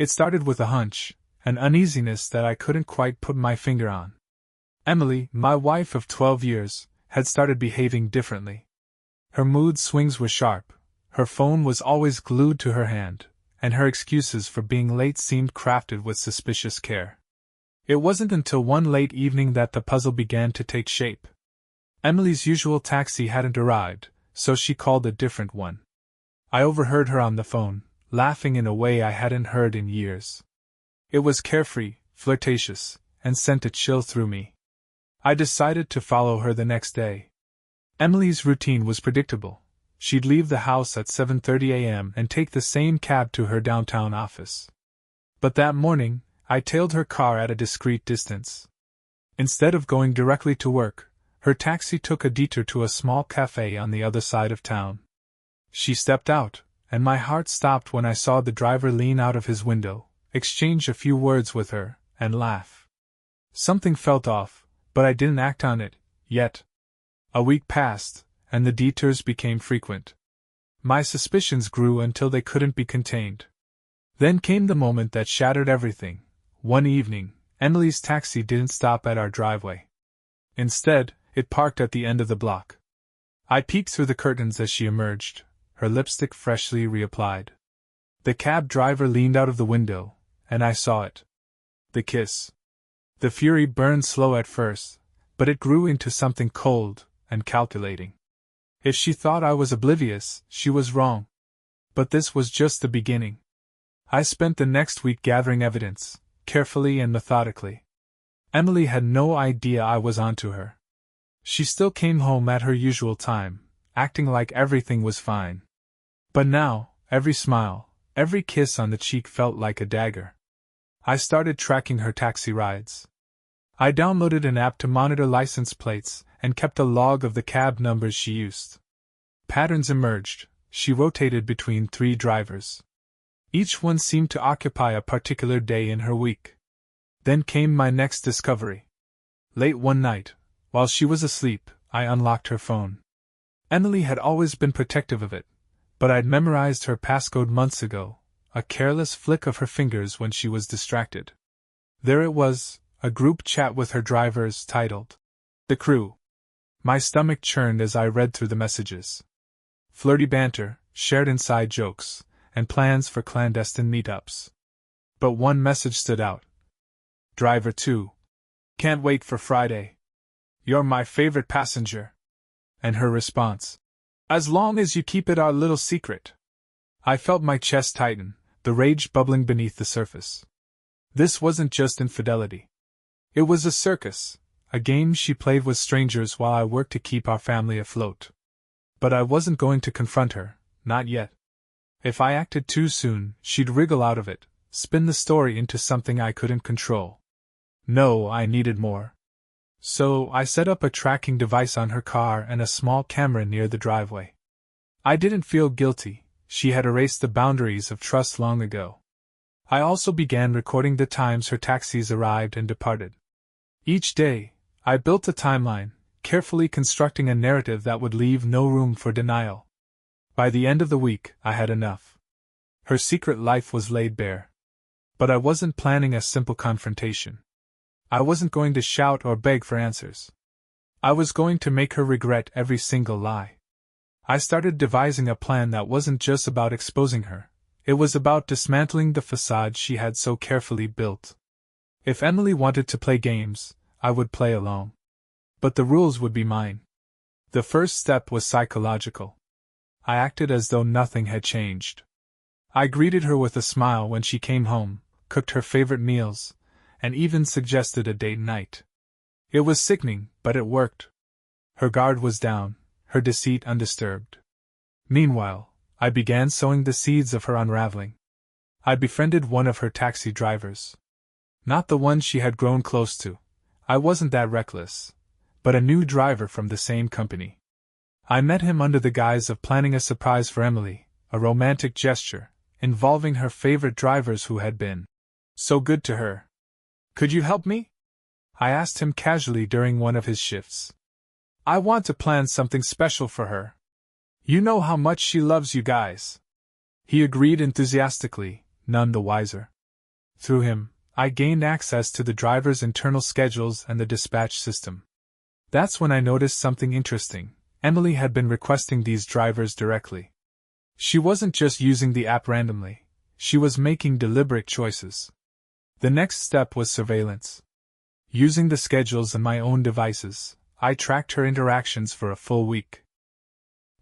It started with a hunch, an uneasiness that I couldn't quite put my finger on. Emily, my wife of 12 years, had started behaving differently. Her mood swings were sharp, her phone was always glued to her hand, and her excuses for being late seemed crafted with suspicious care. It wasn't until one late evening that the puzzle began to take shape. Emily's usual taxi hadn't arrived, so she called a different one. I overheard her on the phone, laughing in a way I hadn't heard in years. It was carefree, flirtatious, and sent a chill through me. I decided to follow her the next day. Emily's routine was predictable. She'd leave the house at 7:30 a.m. and take the same cab to her downtown office. But that morning, I tailed her car at a discreet distance. Instead of going directly to work, her taxi took a detour to a small cafe on the other side of town. She stepped out, and my heart stopped when I saw the driver lean out of his window, exchange a few words with her, and laugh. Something felt off, but I didn't act on it, yet. A week passed, and the detours became frequent. My suspicions grew until they couldn't be contained. Then came the moment that shattered everything. One evening, Emily's taxi didn't stop at our driveway. Instead, it parked at the end of the block. I peeked through the curtains as she emerged, her lipstick freshly reapplied. The cab driver leaned out of the window, and I saw it. The kiss. The fury burned slow at first, but it grew into something cold and calculating. If she thought I was oblivious, she was wrong. But this was just the beginning. I spent the next week gathering evidence, carefully and methodically. Emily had no idea I was onto her. She still came home at her usual time, acting like everything was fine. But now, every smile, every kiss on the cheek felt like a dagger. I started tracking her taxi rides. I downloaded an app to monitor license plates and kept a log of the cab numbers she used. Patterns emerged. She rotated between 3 drivers. Each one seemed to occupy a particular day in her week. Then came my next discovery. Late one night, while she was asleep, I unlocked her phone. Emily had always been protective of it, but I'd memorized her passcode months ago, a careless flick of her fingers when she was distracted. There it was, a group chat with her drivers titled, "The Crew." My stomach churned as I read through the messages. Flirty banter, shared inside jokes, and plans for clandestine meetups. But one message stood out. Driver 2. Can't wait for Friday. You're my favorite passenger. And her response. As long as you keep it our little secret. I felt my chest tighten, the rage bubbling beneath the surface. This wasn't just infidelity. It was a circus, a game she played with strangers while I worked to keep our family afloat. But I wasn't going to confront her, not yet. If I acted too soon, she'd wriggle out of it, spin the story into something I couldn't control. No, I needed more. So I set up a tracking device on her car and a small camera near the driveway. I didn't feel guilty, she had erased the boundaries of trust long ago. I also began recording the times her taxis arrived and departed. Each day, I built a timeline, carefully constructing a narrative that would leave no room for denial. By the end of the week, I had enough. Her secret life was laid bare. But I wasn't planning a simple confrontation. I wasn't going to shout or beg for answers. I was going to make her regret every single lie. I started devising a plan that wasn't just about exposing her. It was about dismantling the facade she had so carefully built. If Emily wanted to play games, I would play along. But the rules would be mine. The first step was psychological. I acted as though nothing had changed. I greeted her with a smile when she came home, cooked her favorite meals, and even suggested a date night. It was sickening, but it worked. Her guard was down, her deceit undisturbed. Meanwhile, I began sowing the seeds of her unraveling. I befriended one of her taxi drivers. Not the one she had grown close to. I wasn't that reckless. But a new driver from the same company. I met him under the guise of planning a surprise for Emily, a romantic gesture, involving her favorite drivers who had been so good to her. Could you help me? I asked him casually during one of his shifts. I want to plan something special for her. You know how much she loves you guys. He agreed enthusiastically, none the wiser. Through him, I gained access to the driver's internal schedules and the dispatch system. That's when I noticed something interesting. Emily had been requesting these drivers directly. She wasn't just using the app randomly, she was making deliberate choices. The next step was surveillance. Using the schedules and my own devices, I tracked her interactions for a full week.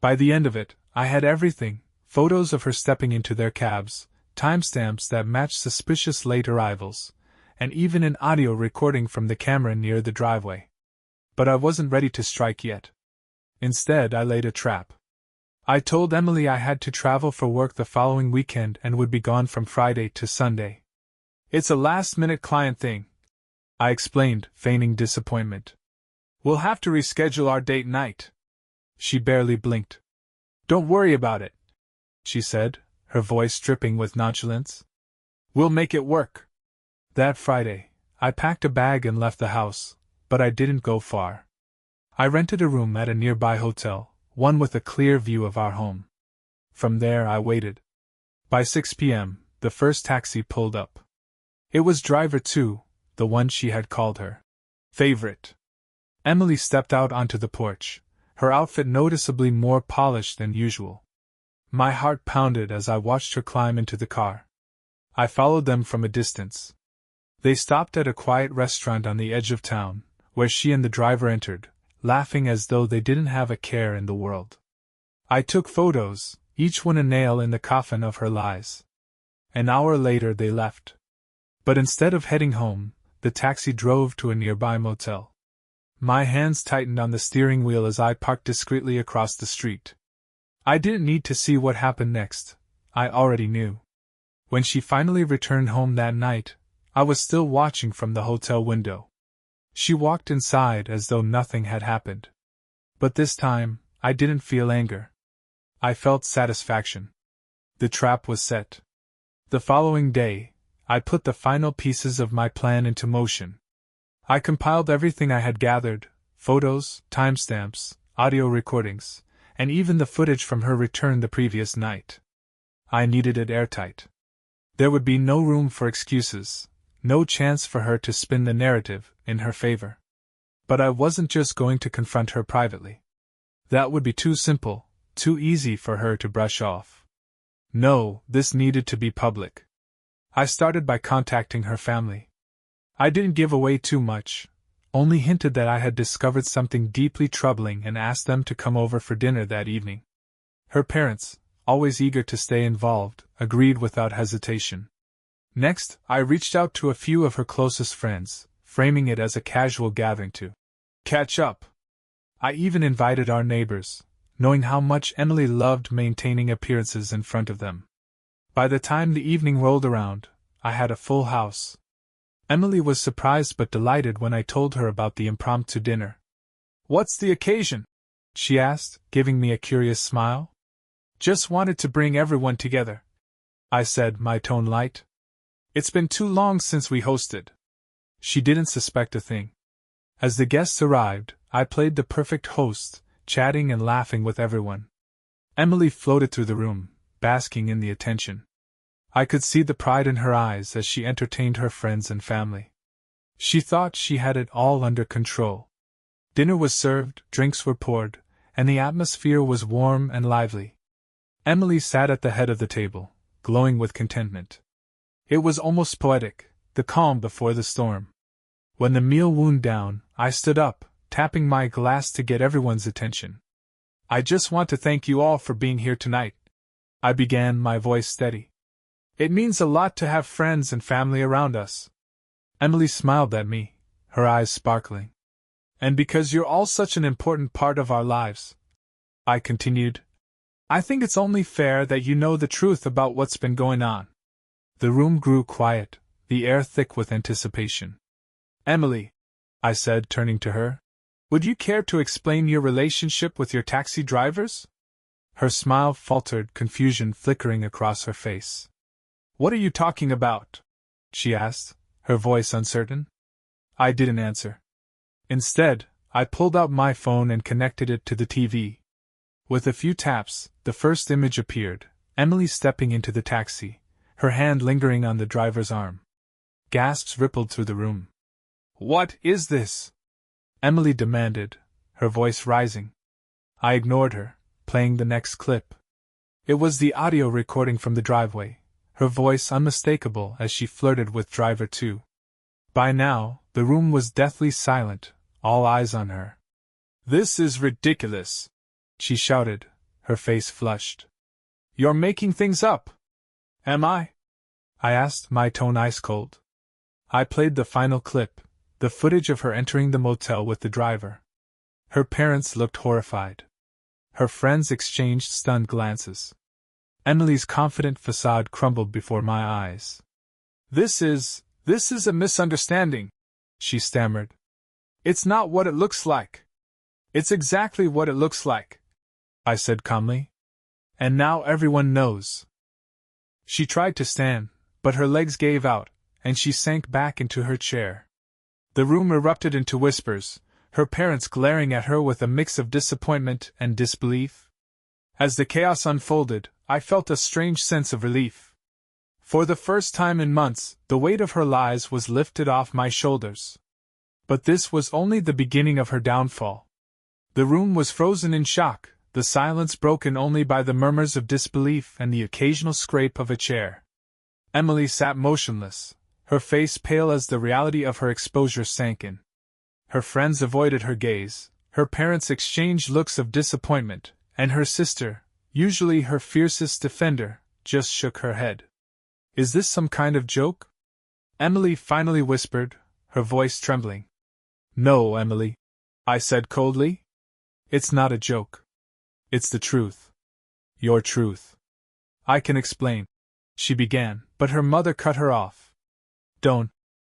By the end of it, I had everything: photos of her stepping into their cabs, timestamps that matched suspicious late arrivals, and even an audio recording from the camera near the driveway. But I wasn't ready to strike yet. Instead, I laid a trap. I told Emily I had to travel for work the following weekend and would be gone from Friday to Sunday. "It's a last-minute client thing," I explained, feigning disappointment. "We'll have to reschedule our date night." She barely blinked. "Don't worry about it," she said, her voice dripping with nonchalance. "We'll make it work." That Friday, I packed a bag and left the house, but I didn't go far. I rented a room at a nearby hotel, one with a clear view of our home. From there I waited. By 6 p.m., the first taxi pulled up. It was driver 2, the one she had called her favorite. Emily stepped out onto the porch, her outfit noticeably more polished than usual. My heart pounded as I watched her climb into the car. I followed them from a distance. They stopped at a quiet restaurant on the edge of town, where she and the driver entered, laughing as though they didn't have a care in the world. I took photos, each one a nail in the coffin of her lies. An hour later they left. But instead of heading home, the taxi drove to a nearby motel. My hands tightened on the steering wheel as I parked discreetly across the street. I didn't need to see what happened next. I already knew. When she finally returned home that night, I was still watching from the hotel window. She walked inside as though nothing had happened. But this time, I didn't feel anger. I felt satisfaction. The trap was set. The following day, I put the final pieces of my plan into motion. I compiled everything I had gathered: photos, timestamps, audio recordings, and even the footage from her return the previous night. I needed it airtight. There would be no room for excuses, no chance for her to spin the narrative in her favor. But I wasn't just going to confront her privately. That would be too simple, too easy for her to brush off. No, this needed to be public. I started by contacting her family. I didn't give away too much, only hinted that I had discovered something deeply troubling and asked them to come over for dinner that evening. Her parents, always eager to stay involved, agreed without hesitation. Next, I reached out to a few of her closest friends, framing it as a casual gathering to catch up. I even invited our neighbors, knowing how much Emily loved maintaining appearances in front of them. By the time the evening rolled around, I had a full house. Emily was surprised but delighted when I told her about the impromptu dinner. "What's the occasion?" she asked, giving me a curious smile. "Just wanted to bring everyone together," I said, my tone light. "It's been too long since we hosted." She didn't suspect a thing. As the guests arrived, I played the perfect host, chatting and laughing with everyone. Emily floated through the room, basking in the attention. I could see the pride in her eyes as she entertained her friends and family. She thought she had it all under control. Dinner was served, drinks were poured, and the atmosphere was warm and lively. Emily sat at the head of the table, glowing with contentment. It was almost poetic, the calm before the storm. When the meal wound down, I stood up, tapping my glass to get everyone's attention. "I just want to thank you all for being here tonight," I began, my voice steady. "It means a lot to have friends and family around us." Emily smiled at me, her eyes sparkling. "And because you're all such an important part of our lives," I continued, "I think it's only fair that you know the truth about what's been going on." The room grew quiet, the air thick with anticipation. "Emily," I said, turning to her, "would you care to explain your relationship with your taxi drivers?" Her smile faltered, confusion flickering across her face. "What are you talking about?" she asked, her voice uncertain. I didn't answer. Instead, I pulled out my phone and connected it to the TV. With a few taps, the first image appeared: Emily stepping into the taxi, her hand lingering on the driver's arm. Gasps rippled through the room. "What is this?" Emily demanded, her voice rising. I ignored her, playing the next clip. It was the audio recording from the driveway, her voice unmistakable as she flirted with driver 2. By now, the room was deathly silent, all eyes on her. "This is ridiculous," she shouted, her face flushed. "You're making things up." "Am I?" I asked, my tone ice-cold. I played the final clip, the footage of her entering the motel with the driver. Her parents looked horrified. Her friends exchanged stunned glances. Emily's confident facade crumbled before my eyes. This is a misunderstanding," she stammered. "It's not what it looks like." "It's exactly what it looks like," I said calmly. "And now everyone knows." She tried to stand, but her legs gave out, and she sank back into her chair. The room erupted into whispers, her parents glaring at her with a mix of disappointment and disbelief. As the chaos unfolded, I felt a strange sense of relief. For the first time in months, the weight of her lies was lifted off my shoulders. But this was only the beginning of her downfall. The room was frozen in shock, the silence broken only by the murmurs of disbelief and the occasional scrape of a chair. Emily sat motionless, her face pale as the reality of her exposure sank in. Her friends avoided her gaze, her parents exchanged looks of disappointment, and her sister, usually her fiercest defender, just shook her head. "Is this some kind of joke?" Emily finally whispered, her voice trembling. "No, Emily," I said coldly. "It's not a joke. It's the truth. Your truth." "I can explain," she began, but her mother cut her off. "Don't,"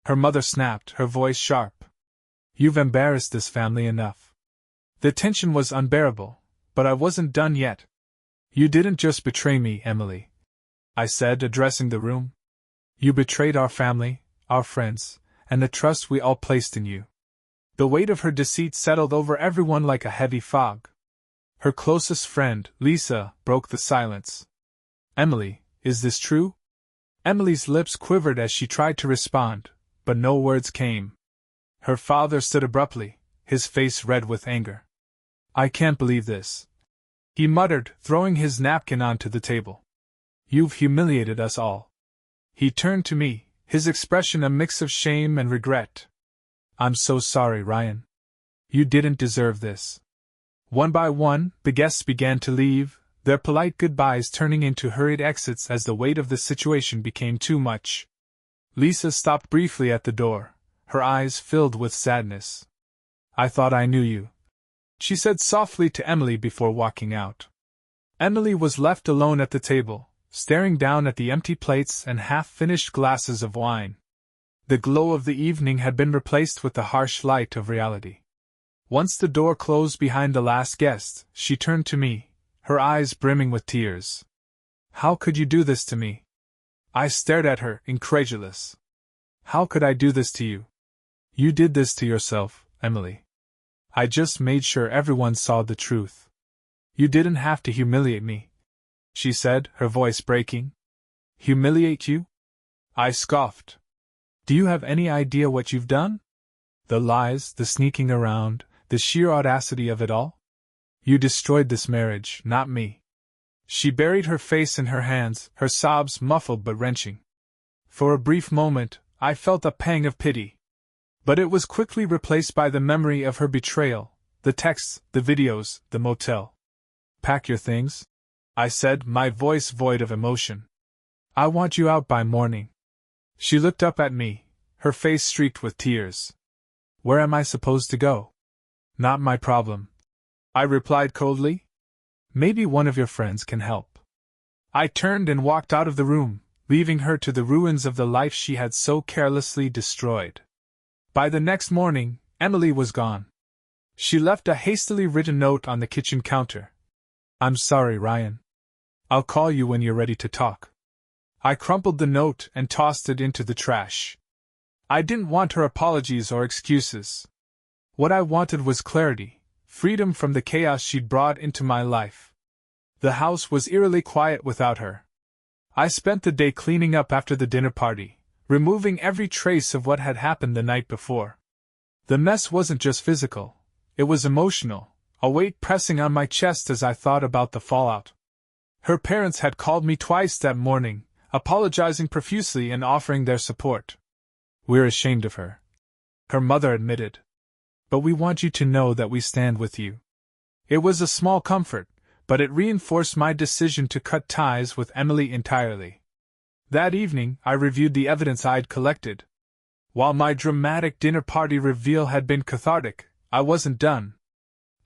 her mother snapped, her voice sharp. "You've embarrassed this family enough." The tension was unbearable, but I wasn't done yet. "You didn't just betray me, Emily," I said, addressing the room. "You betrayed our family, our friends, and the trust we all placed in you." The weight of her deceit settled over everyone like a heavy fog. Her closest friend, Lisa, broke the silence. "Emily, is this true?" Emily's lips quivered as she tried to respond, but no words came. Her father stood abruptly, his face red with anger. "I can't believe this," he muttered, throwing his napkin onto the table. "You've humiliated us all." He turned to me, his expression a mix of shame and regret. "I'm so sorry, Ryan. You didn't deserve this." One by one, the guests began to leave, their polite goodbyes turning into hurried exits as the weight of the situation became too much. Lisa stopped briefly at the door, her eyes filled with sadness. "I thought I knew you," she said softly to Emily before walking out. Emily was left alone at the table, staring down at the empty plates and half-finished glasses of wine. The glow of the evening had been replaced with the harsh light of reality. Once the door closed behind the last guest, she turned to me, her eyes brimming with tears. "How could you do this to me?" I stared at her, incredulous. "How could I do this to you?" "You did this to yourself, Emily. I just made sure everyone saw the truth. You didn't have to humiliate me," she said, her voice breaking. "Humiliate you?" I scoffed. "Do you have any idea what you've done? The lies, the sneaking around, the sheer audacity of it all? You destroyed this marriage, not me." She buried her face in her hands, her sobs muffled but wrenching. For a brief moment, I felt a pang of pity. But it was quickly replaced by the memory of her betrayal, the texts, the videos, the motel. "Pack your things," I said, my voice void of emotion. "I want you out by morning." She looked up at me, her face streaked with tears. "Where am I supposed to go?" "Not my problem," I replied coldly. "Maybe one of your friends can help." I turned and walked out of the room, leaving her to the ruins of the life she had so carelessly destroyed. By the next morning, Emily was gone. She left a hastily written note on the kitchen counter. "I'm sorry, Ryan. I'll call you when you're ready to talk." I crumpled the note and tossed it into the trash. I didn't want her apologies or excuses. What I wanted was clarity, freedom from the chaos she'd brought into my life. The house was eerily quiet without her. I spent the day cleaning up after the dinner party, removing every trace of what had happened the night before. The mess wasn't just physical, it was emotional, a weight pressing on my chest as I thought about the fallout. Her parents had called me twice that morning, apologizing profusely and offering their support. "We're ashamed of her," her mother admitted. "But we want you to know that we stand with you." It was a small comfort, but it reinforced my decision to cut ties with Emily entirely. That evening, I reviewed the evidence I'd collected. While my dramatic dinner party reveal had been cathartic, I wasn't done.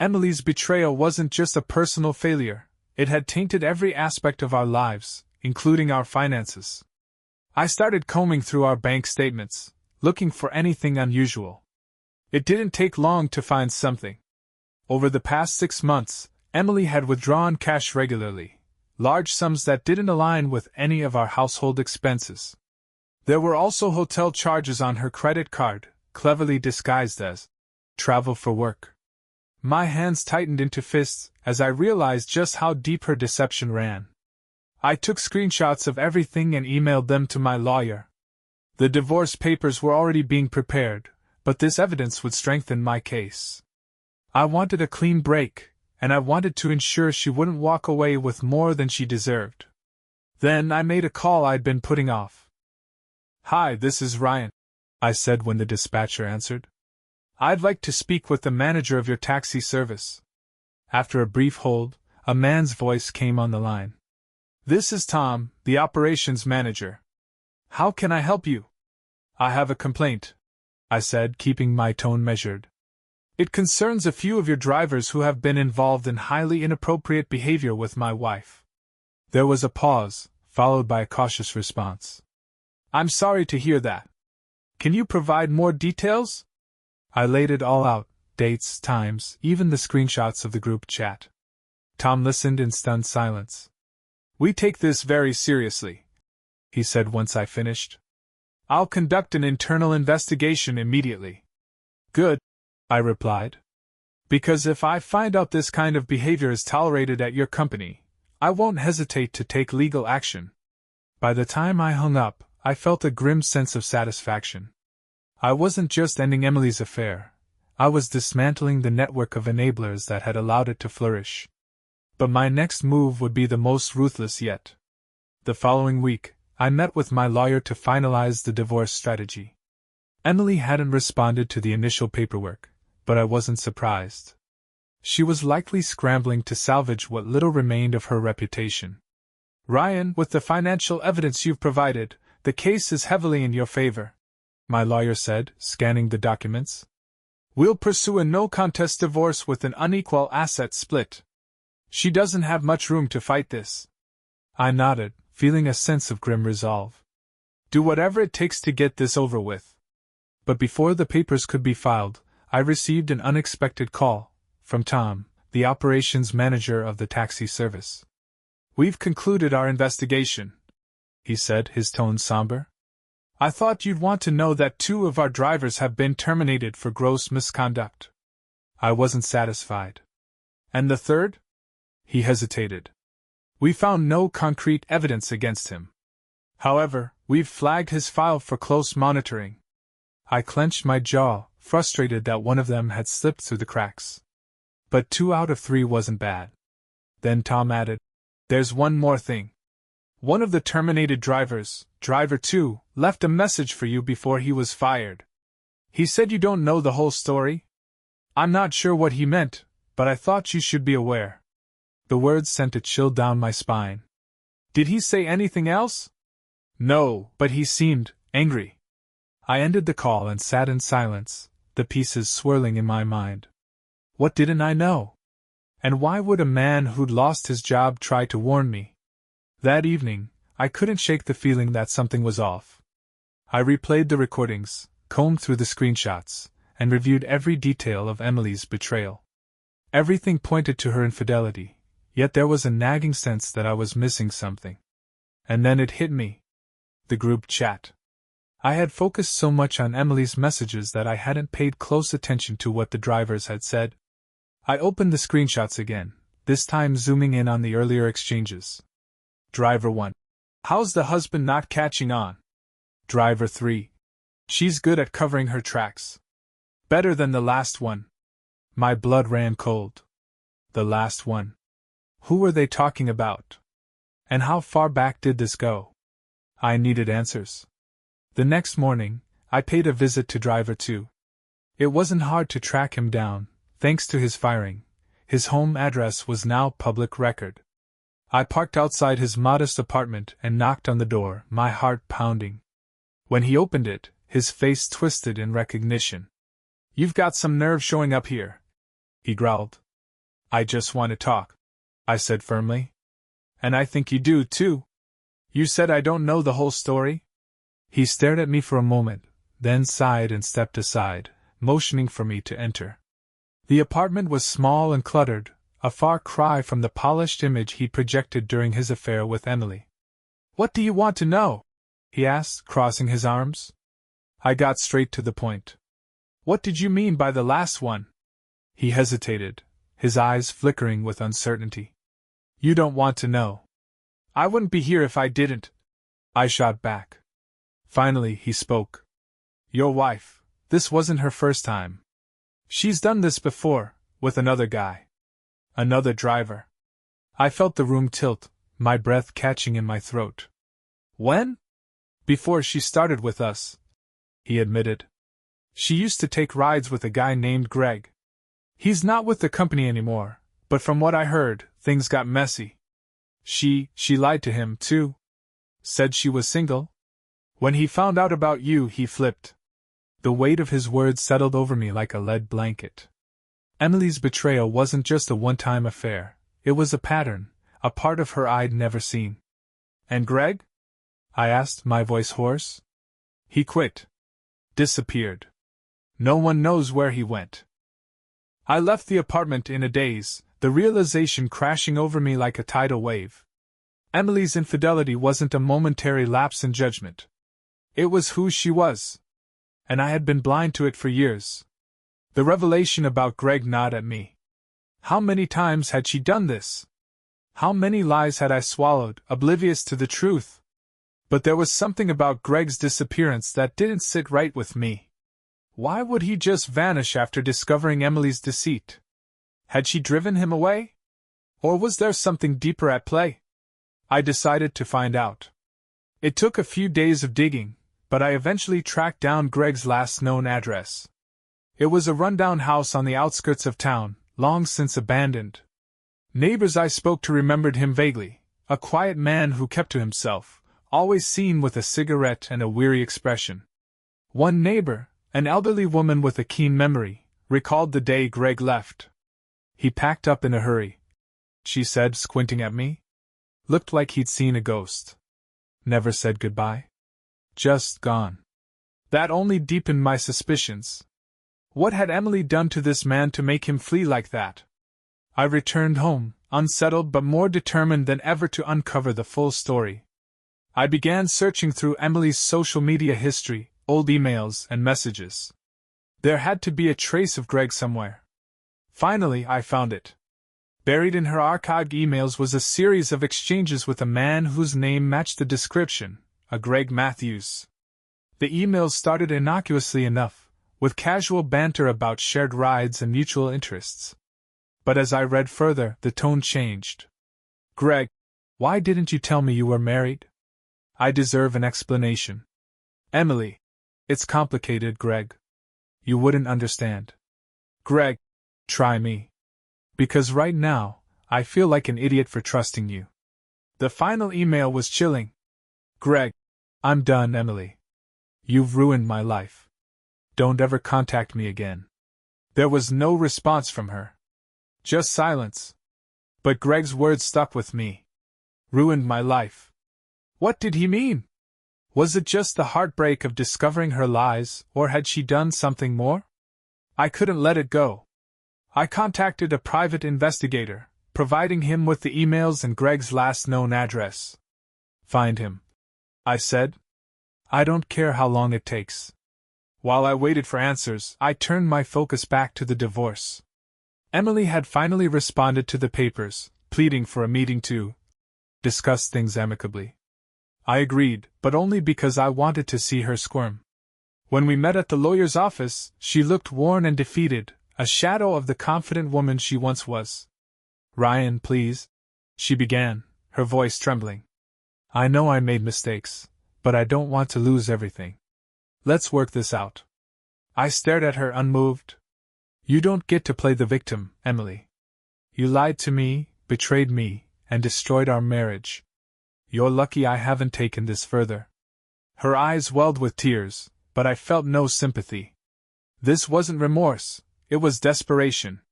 Emily's betrayal wasn't just a personal failure, it had tainted every aspect of our lives, including our finances. I started combing through our bank statements, looking for anything unusual. It didn't take long to find something. Over the past 6 months, Emily had withdrawn cash regularly, large sums that didn't align with any of our household expenses. There were also hotel charges on her credit card, cleverly disguised as travel for work. My hands tightened into fists as I realized just how deep her deception ran. I took screenshots of everything and emailed them to my lawyer. The divorce papers were already being prepared, but this evidence would strengthen my case. I wanted a clean break, and I wanted to ensure she wouldn't walk away with more than she deserved. Then I made a call I'd been putting off. "Hi, this is Ryan," I said when the dispatcher answered. "I'd like to speak with the manager of your taxi service." After a brief hold, a man's voice came on the line. "This is Tom, the operations manager. How can I help you?" "I have a complaint," I said, keeping my tone measured. "It concerns a few of your drivers who have been involved in highly inappropriate behavior with my wife." There was a pause, followed by a cautious response. "I'm sorry to hear that. Can you provide more details?" I laid it all out, dates, times, even the screenshots of the group chat. Tom listened in stunned silence. "We take this very seriously," he said once I finished. "I'll conduct an internal investigation immediately." "Good," I replied. "Because if I find out this kind of behavior is tolerated at your company, I won't hesitate to take legal action." By the time I hung up, I felt a grim sense of satisfaction. I wasn't just ending Emily's affair, I was dismantling the network of enablers that had allowed it to flourish. But my next move would be the most ruthless yet. The following week, I met with my lawyer to finalize the divorce strategy. Emily hadn't responded to the initial paperwork, but I wasn't surprised. She was likely scrambling to salvage what little remained of her reputation. "Ryan, with the financial evidence you've provided, the case is heavily in your favor," my lawyer said, scanning the documents. "We'll pursue a no-contest divorce with an unequal asset split. She doesn't have much room to fight this." I nodded, feeling a sense of grim resolve. "Do whatever it takes to get this over with." But before the papers could be filed, I received an unexpected call from Tom, the operations manager of the taxi service. "We've concluded our investigation," he said, his tone somber. "I thought you'd want to know that 2 of our drivers have been terminated for gross misconduct." I wasn't satisfied. "And the third?" He hesitated. "We found no concrete evidence against him. However, we've flagged his file for close monitoring." I clenched my jaw, frustrated that one of them had slipped through the cracks. But 2 out of 3 wasn't bad. Then Tom added, "There's one more thing. One of the terminated drivers, driver 2, left a message for you before he was fired. He said you don't know the whole story?" I'm not sure what he meant, but I thought you should be aware. The words sent a chill down my spine. "Did he say anything else?" "No, but he seemed angry." I ended the call and sat in silence, the pieces swirling in my mind. What didn't I know? And why would a man who'd lost his job try to warn me? That evening, I couldn't shake the feeling that something was off. I replayed the recordings, combed through the screenshots, and reviewed every detail of Emily's betrayal. Everything pointed to her infidelity, yet there was a nagging sense that I was missing something. And then it hit me. The group chat. I had focused so much on Emily's messages that I hadn't paid close attention to what the drivers had said. I opened the screenshots again, this time zooming in on the earlier exchanges. Driver 1. "How's the husband not catching on? Driver 3. She's good at covering her tracks. Better than the last one. My blood ran cold. The last one. Who were they talking about? And how far back did this go? I needed answers. The next morning, I paid a visit to Driver 2. It wasn't hard to track him down, thanks to his firing. His home address was now public record. I parked outside his modest apartment and knocked on the door, my heart pounding. When he opened it, his face twisted in recognition. "You've got some nerve showing up here," he growled. "I just want to talk," I said firmly. "And I think you do, too. You said I don't know the whole story?" He stared at me for a moment, then sighed and stepped aside, motioning for me to enter. The apartment was small and cluttered, a far cry from the polished image he'd projected during his affair with Emily. "What do you want to know?" he asked, crossing his arms. I got straight to the point. "What did you mean by the last one?" He hesitated, his eyes flickering with uncertainty. "You don't want to know." "I wouldn't be here if I didn't," I shot back. Finally, he spoke. "Your wife, this wasn't her first time. She's done this before, with another guy. Another driver." I felt the room tilt, my breath catching in my throat. "When?" "Before she started with us," he admitted. "She used to take rides with a guy named Greg. He's not with the company anymore, but from what I heard, things got messy. She lied to him, too. Said she was single. When he found out about you, he flipped." The weight of his words settled over me like a lead blanket. Emily's betrayal wasn't just a one-time affair, it was a pattern, a part of her I'd never seen. "And Greg?" I asked, my voice hoarse. "He quit. Disappeared. No one knows where he went." I left the apartment in a daze, the realization crashing over me like a tidal wave. Emily's infidelity wasn't a momentary lapse in judgment. It was who she was. And I had been blind to it for years. The revelation about Greg gnawed at me. How many times had she done this? How many lies had I swallowed, oblivious to the truth? But there was something about Greg's disappearance that didn't sit right with me. Why would he just vanish after discovering Emily's deceit? Had she driven him away? Or was there something deeper at play? I decided to find out. It took a few days of digging, but I eventually tracked down Greg's last known address. It was a rundown house on the outskirts of town, long since abandoned. Neighbors I spoke to remembered him vaguely, a quiet man who kept to himself, always seen with a cigarette and a weary expression. One neighbor, an elderly woman with a keen memory, recalled the day Greg left. "He packed up in a hurry," she said, squinting at me. "Looked like he'd seen a ghost. Never said goodbye. Just gone." That only deepened my suspicions. What had Emily done to this man to make him flee like that? I returned home, unsettled but more determined than ever to uncover the full story. I began searching through Emily's social media history, old emails and messages. There had to be a trace of Greg somewhere. Finally, I found it. Buried in her archived emails was a series of exchanges with a man whose name matched the description, a Greg Matthews. The emails started innocuously enough, with casual banter about shared rides and mutual interests. But as I read further, the tone changed. "Greg, why didn't you tell me you were married? I deserve an explanation." "Emily, it's complicated, Greg. You wouldn't understand." "Greg, try me. Because right now, I feel like an idiot for trusting you." The final email was chilling. "Greg, I'm done, Emily. You've ruined my life. Don't ever contact me again." There was no response from her. Just silence. But Greg's words stuck with me. Ruined my life. What did he mean? Was it just the heartbreak of discovering her lies, or had she done something more? I couldn't let it go. I contacted a private investigator, providing him with the emails and Greg's last known address. "Find him," I said. "I don't care how long it takes." While I waited for answers, I turned my focus back to the divorce. Emily had finally responded to the papers, pleading for a meeting to discuss things amicably. I agreed, but only because I wanted to see her squirm. When we met at the lawyer's office, she looked worn and defeated, a shadow of the confident woman she once was. "Ryan, please," she began, her voice trembling. "I know I made mistakes, but I don't want to lose everything. Let's work this out." I stared at her unmoved. "You don't get to play the victim, Emily. You lied to me, betrayed me, and destroyed our marriage. You're lucky I haven't taken this further." Her eyes welled with tears, but I felt no sympathy. This wasn't remorse, it was desperation.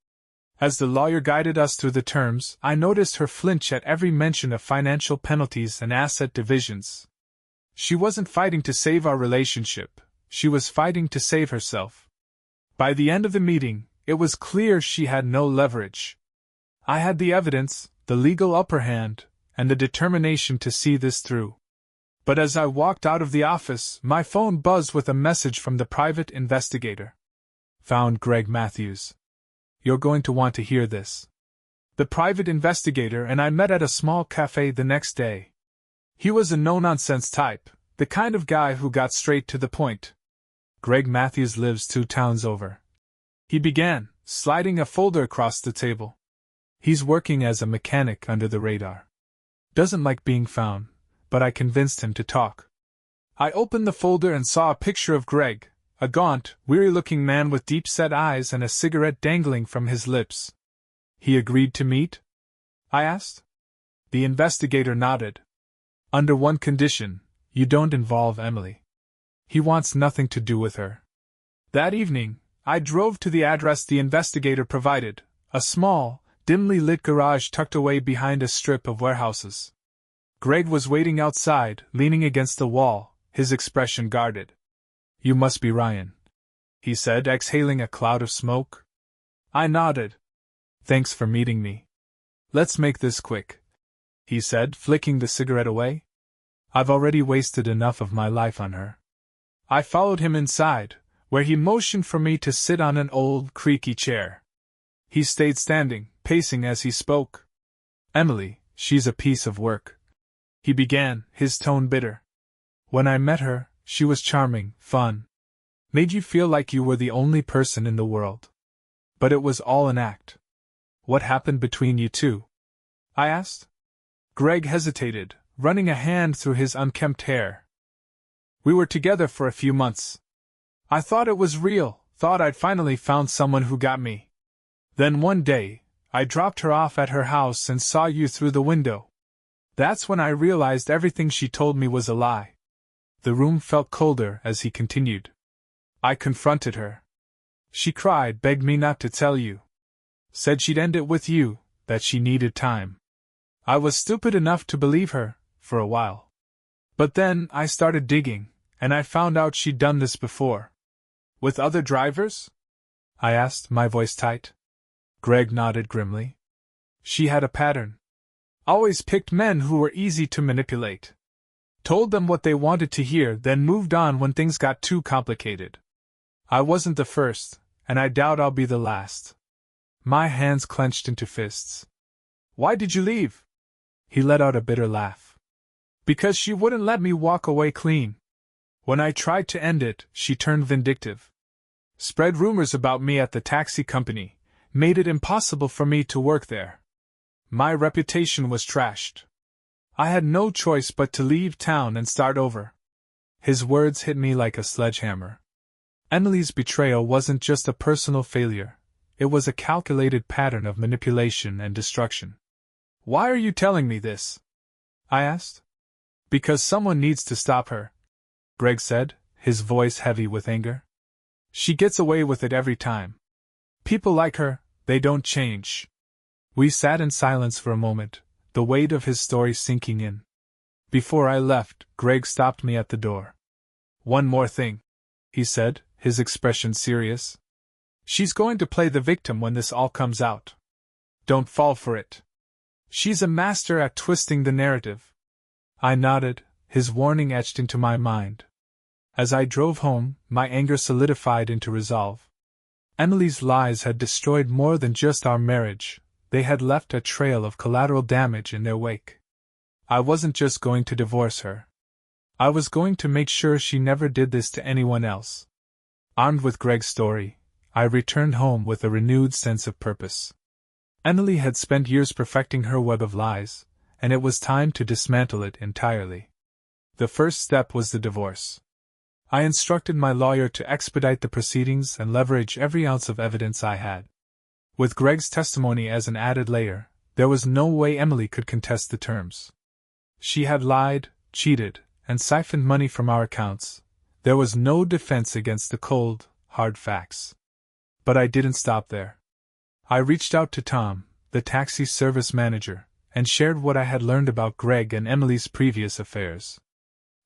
As the lawyer guided us through the terms, I noticed her flinch at every mention of financial penalties and asset divisions. She wasn't fighting to save our relationship, she was fighting to save herself. By the end of the meeting, it was clear she had no leverage. I had the evidence, the legal upper hand, and the determination to see this through. But as I walked out of the office, my phone buzzed with a message from the private investigator. "Found Greg Matthews. You're going to want to hear this." The private investigator and I met at a small cafe the next day. He was a no-nonsense type, the kind of guy who got straight to the point. "Greg Matthews lives 2 towns over," he began, sliding a folder across the table. "He's working as a mechanic under the radar. Doesn't like being found, but I convinced him to talk." I opened the folder and saw a picture of Greg, a gaunt, weary-looking man with deep-set eyes and a cigarette dangling from his lips. "He agreed to meet?" I asked. The investigator nodded. "Under one condition, you don't involve Emily. He wants nothing to do with her." That evening, I drove to the address the investigator provided, a small, dimly lit garage tucked away behind a strip of warehouses. Greg was waiting outside, leaning against the wall, his expression guarded. "You must be Ryan," he said, exhaling a cloud of smoke. I nodded. "Thanks for meeting me. Let's make this quick," he said, flicking the cigarette away. "I've already wasted enough of my life on her." I followed him inside, where he motioned for me to sit on an old, creaky chair. He stayed standing, pacing as he spoke. "Emily, she's a piece of work," he began, his tone bitter. "When I met her, she was charming, fun. Made you feel like you were the only person in the world. But it was all an act." "What happened between you two?" I asked. Greg hesitated, running a hand through his unkempt hair. "We were together for a few months. I thought it was real, thought I'd finally found someone who got me. Then one day, I dropped her off at her house and saw you through the window. That's when I realized everything she told me was a lie." The room felt colder as he continued. "I confronted her. She cried, begged me not to tell you. Said she'd end it with you, that she needed time. I was stupid enough to believe her, for a while. But then I started digging, and I found out she'd done this before." "With other drivers?" I asked, my voice tight. Greg nodded grimly. "She had a pattern. Always picked men who were easy to manipulate. Told them what they wanted to hear, then moved on when things got too complicated. I wasn't the first, and I doubt I'll be the last." My hands clenched into fists. "Why did you leave?" He let out a bitter laugh. "Because she wouldn't let me walk away clean. When I tried to end it, she turned vindictive. Spread rumors about me at the taxi company, made it impossible for me to work there. My reputation was trashed. I had no choice but to leave town and start over." His words hit me like a sledgehammer. Emily's betrayal wasn't just a personal failure, it was a calculated pattern of manipulation and destruction. "Why are you telling me this?" I asked. "Because someone needs to stop her," Greg said, his voice heavy with anger. "She gets away with it every time. People like her, they don't change." We sat in silence for a moment, the weight of his story sinking in. Before I left, Greg stopped me at the door. "One more thing," he said, his expression serious. "She's going to play the victim when this all comes out. Don't fall for it. She's a master at twisting the narrative." I nodded, his warning etched into my mind. As I drove home, my anger solidified into resolve. Emily's lies had destroyed more than just our marriage, they had left a trail of collateral damage in their wake. I wasn't just going to divorce her. I was going to make sure she never did this to anyone else. Armed with Greg's story, I returned home with a renewed sense of purpose. Emily had spent years perfecting her web of lies, and it was time to dismantle it entirely. The first step was the divorce. I instructed my lawyer to expedite the proceedings and leverage every ounce of evidence I had. With Greg's testimony as an added layer, there was no way Emily could contest the terms. She had lied, cheated, and siphoned money from our accounts. There was no defense against the cold, hard facts. But I didn't stop there. I reached out to Tom, the taxi service manager, and shared what I had learned about Greg and Emily's previous affairs.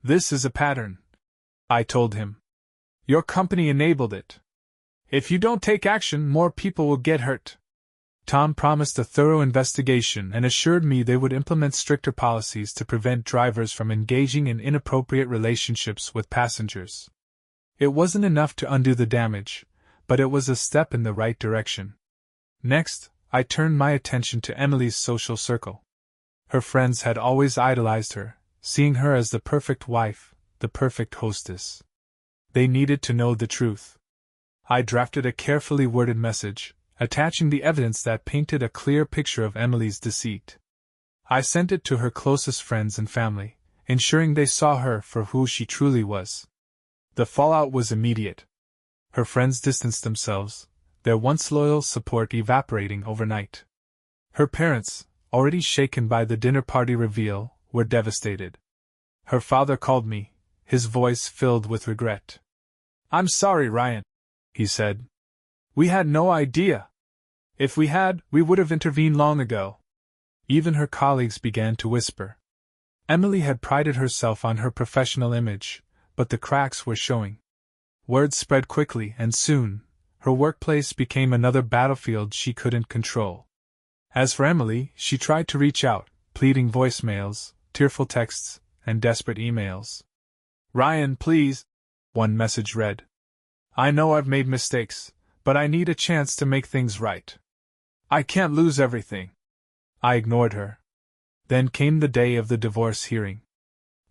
"This is a pattern," I told him. "Your company enabled it. If you don't take action, more people will get hurt." Tom promised a thorough investigation and assured me they would implement stricter policies to prevent drivers from engaging in inappropriate relationships with passengers. It wasn't enough to undo the damage, but it was a step in the right direction. Next, I turned my attention to Emily's social circle. Her friends had always idolized her, seeing her as the perfect wife, the perfect hostess. They needed to know the truth. I drafted a carefully worded message, attaching the evidence that painted a clear picture of Emily's deceit. I sent it to her closest friends and family, ensuring they saw her for who she truly was. The fallout was immediate. Her friends distanced themselves, their once loyal support evaporating overnight. Her parents, already shaken by the dinner party reveal, were devastated. Her father called me, his voice filled with regret. "I'm sorry, Ryan," he said. "We had no idea. If we had, we would have intervened long ago." Even her colleagues began to whisper. Emily had prided herself on her professional image, but the cracks were showing. Word spread quickly, and soon, her workplace became another battlefield she couldn't control. As for Emily, she tried to reach out, pleading voicemails, tearful texts, and desperate emails. "Ryan, please," one message read. "I know I've made mistakes, but I need a chance to make things right. I can't lose everything." I ignored her. Then came the day of the divorce hearing.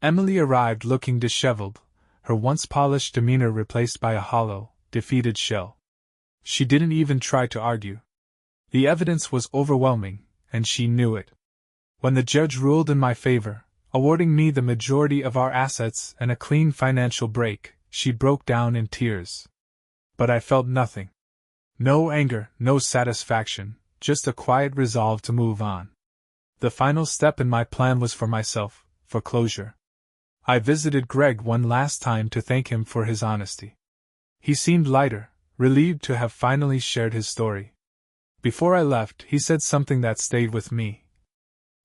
Emily arrived looking disheveled, her once polished demeanor replaced by a hollow, defeated shell. She didn't even try to argue. The evidence was overwhelming, and she knew it. When the judge ruled in my favor, awarding me the majority of our assets and a clean financial break, she broke down in tears. But I felt nothing. No anger, no satisfaction, just a quiet resolve to move on. The final step in my plan was for myself, for closure. I visited Greg one last time to thank him for his honesty. He seemed lighter, relieved to have finally shared his story. Before I left, he said something that stayed with me.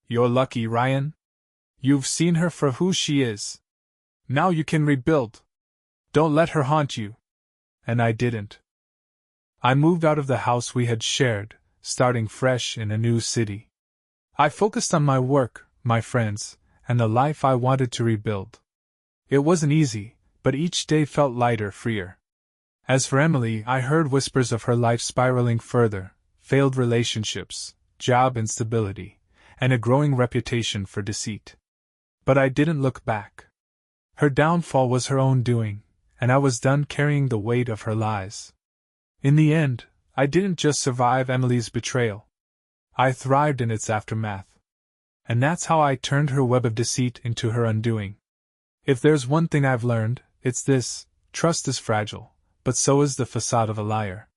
"You're lucky, Ryan. You've seen her for who she is. Now you can rebuild. Don't let her haunt you." And I didn't. I moved out of the house we had shared, starting fresh in a new city. I focused on my work, my friends, and the life I wanted to rebuild. It wasn't easy, but each day felt lighter, freer. As for Emily, I heard whispers of her life spiraling further, failed relationships, job instability, and a growing reputation for deceit. But I didn't look back. Her downfall was her own doing, and I was done carrying the weight of her lies. In the end, I didn't just survive Emily's betrayal. I thrived in its aftermath. And that's how I turned her web of deceit into her undoing. If there's one thing I've learned, it's this: trust is fragile, but so is the facade of a liar.